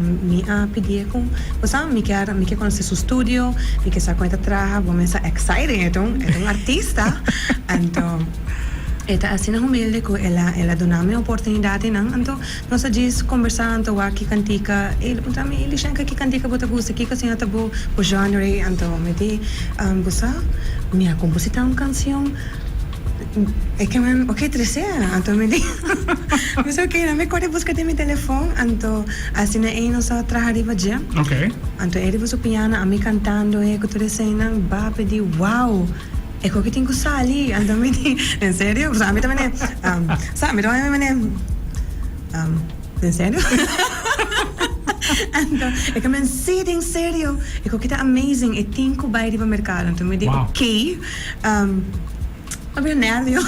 Mi pedir com, você me quer conhecer seu estúdio, me quer saber como trabalha, vamos estar excited, é um artista, então eta assim na humilde que ela dona-me oportunidade não, então nós diz conversando aqui cantica, ele pergunta me ele chega aqui cantica bota gosta aqui que assim tá bom o genre, então me di você minha composição uma canção é que me ok terceira então me diz mas ok não me corre buscar meu telefone então assim é nós trabalhava já Ok. então ele was o piano a me cantando e que tu cena ba pedi wow e ko que tenho sali então me diz em sério sabe também sabe também em sério então é que me sitting sério e ko que tá amazing e tenho baile para mercado então me diz ok Mabinelio.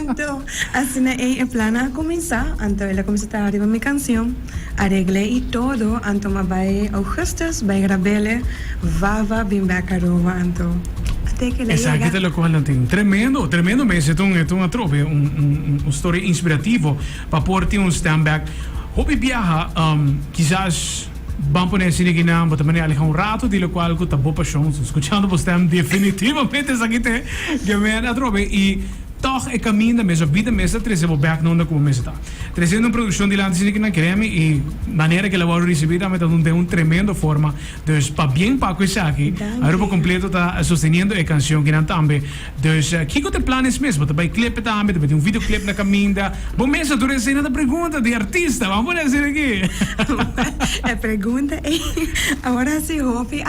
Então, assim é plana começar. Então, ela começa a arribar minha canção, arreglei e todo. Então, vai Augustus, vai gravar, vava, bem bacarova. Então, até que ele Essa aqui é o qual não tem tremendo mas é uma tropa, story inspirativo para pôr um stand back. Hobby viaja, quizás vamos poner assim aqui na, mas também ali um rato de lo qual que tá boa paixão, escutando você definitivamente essa aqui tem que me atrope e toch é caminho da mesma vida mesmo trazendo back não da como mesmo está trazendo uma produção de lá assim que na creme e maneira que ela vai receber também tá um tremendo forma então para bem para coisa aqui a grupo completo tá sustentando a canção que não também então que tem planos mesmo também clipe também tem um videoclip na caminho bom mesmo tu recebe a pergunta de artista vamos fazer aqui a pergunta é agora se hobby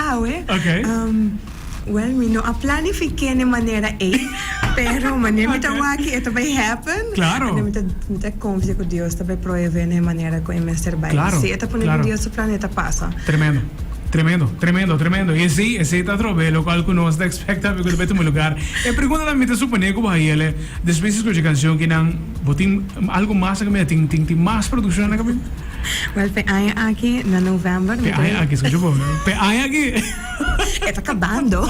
well, me não planifiquei de maneira pero maneira me tá aqui, isso vai happen. Claro. Me tá confia com Deus, tá vai prover de maneira que o Mr. Vai. Claro. Se tá pondo Deus o planeta passa. Tremendo. E esse tá trove, lo qual que nós está expectável que vai ter um lugar. E pergunta também te supone que vai ele, depois de canção que não, botem algo mais que me tem mais produção na cabeça. Well, pe aqui na novembro. Pe aqui, escucha bom. Pe aqui. Está acabando.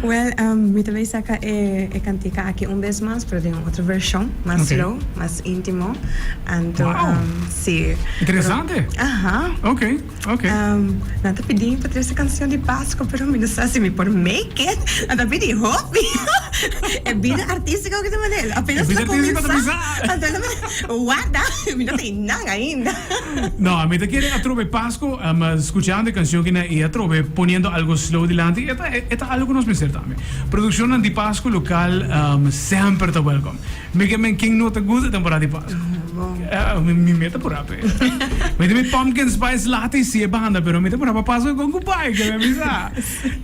Well, me também saca cantica aqui vez mais para ter outra versão, mais slow, mais íntimo. Então, sim. Interessante. Ok. Nada pedi para ter essa canção de Páscoa, pero me não sei se me por make it. Nada pedi hobby. É vida artística que também é. Apenas para começar. Então, what? Me não tem nada ainda. No, a mí te quiere a trove Pasco, escuchando a canción que y a trove poniendo algo slow delante. Esta algo que nos pensar también. Producción de Pasco local sempre está welcome. Me que me quem não te gusta temporada de Pasco. Mi meta por ape. Me de pumpkin spice latte si banda, pero me te por apa Pasco con cupai que me avisa.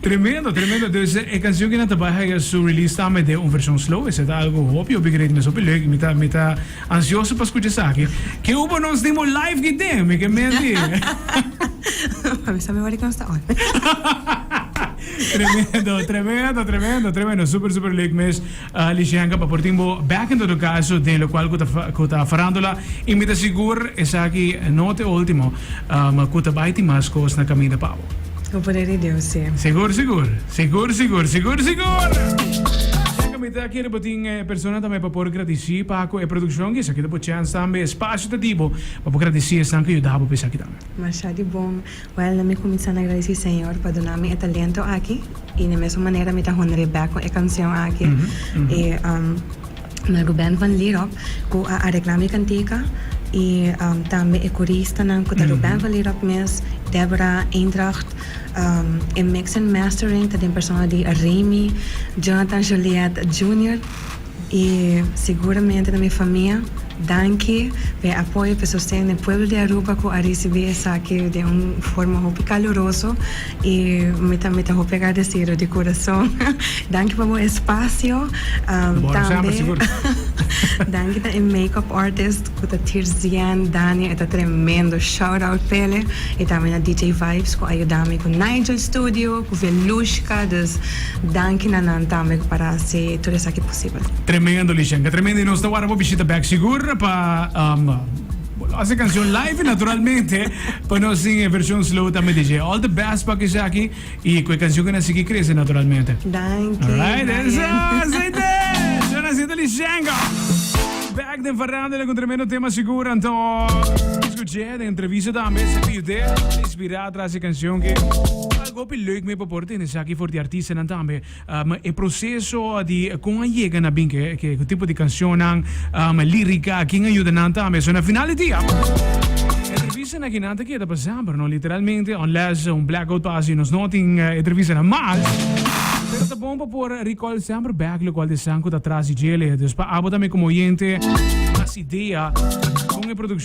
Tremendo. Entonces, a canción que não trabalha su release também de uma versão slow, esse tá algo óbvio, bigredo, mas super leuk, me tá ansioso para escuchar isso aqui. Que ubo nós temos live que tem, me que mente. Avísame ahora que está on. Tremendo, super leuk mes Lixianga para portimbo back into the caso de lo cual kuta farándola e me seguro essa aqui não é último kuta baiti mais coisas na caminho da pau. Com o poder de Deus, sim. Seguro. Kita aqui botin persona também para poder agradecer para a produção que isso aqui depois chance também espaço ativo para poder agradecer essa que ajudava para isso aqui também. Mas de bom, well, me começando a agradecer Senhor para dar-me o talento aqui e na mesma maneira me tá honrando back com a canção aqui e na Ruben van Lierop com a reclame cantica e também é corista na com a Ruben van Lierop mes Deborah Eindracht em mix and mastering tem pessoa de Remy, Jonathan Juliette Jr. e seguramente da minha família danke pelo apoio para sustentar o povo de Aruba que a receber essa aqui de uma forma muito calorosa e me também agradecer de coração. Danke pelo espaço. Também danke também makeup artist que a Tirzian Dani é tremendo shout out pele e também a DJ Vibes que ajuda-me com Nigel Studio, com Velushka, dus danke na também para ser tudo isso aqui possível. Tremendo, Lixianga, tremendo e nós estamos agora visita back seguro para essa canção live naturalmente para nós em versão slow também DJ all the best para que aqui e com a canção que nós aqui cresce naturalmente. Danke. Alright, that's it. Jonathan Lixianga. back de Farandela con tremendo tema seguro. Entonces, escuché de entrevista también. Se pide inspirada tras esa canción que algo que leuk me porta en esa aquí for de artista también. El proceso de cómo llega a bien que tipo de canción lírica, quién ayuda también. Son a final de día. Entrevista na ginante que está pasando, no literalmente, unless un blackout passa e nos noting entrevista na mal. Pero tá bom para por recall sempre back lo qual de sanco atrás e gele. Despa abo também como oyente, as ideia com a produção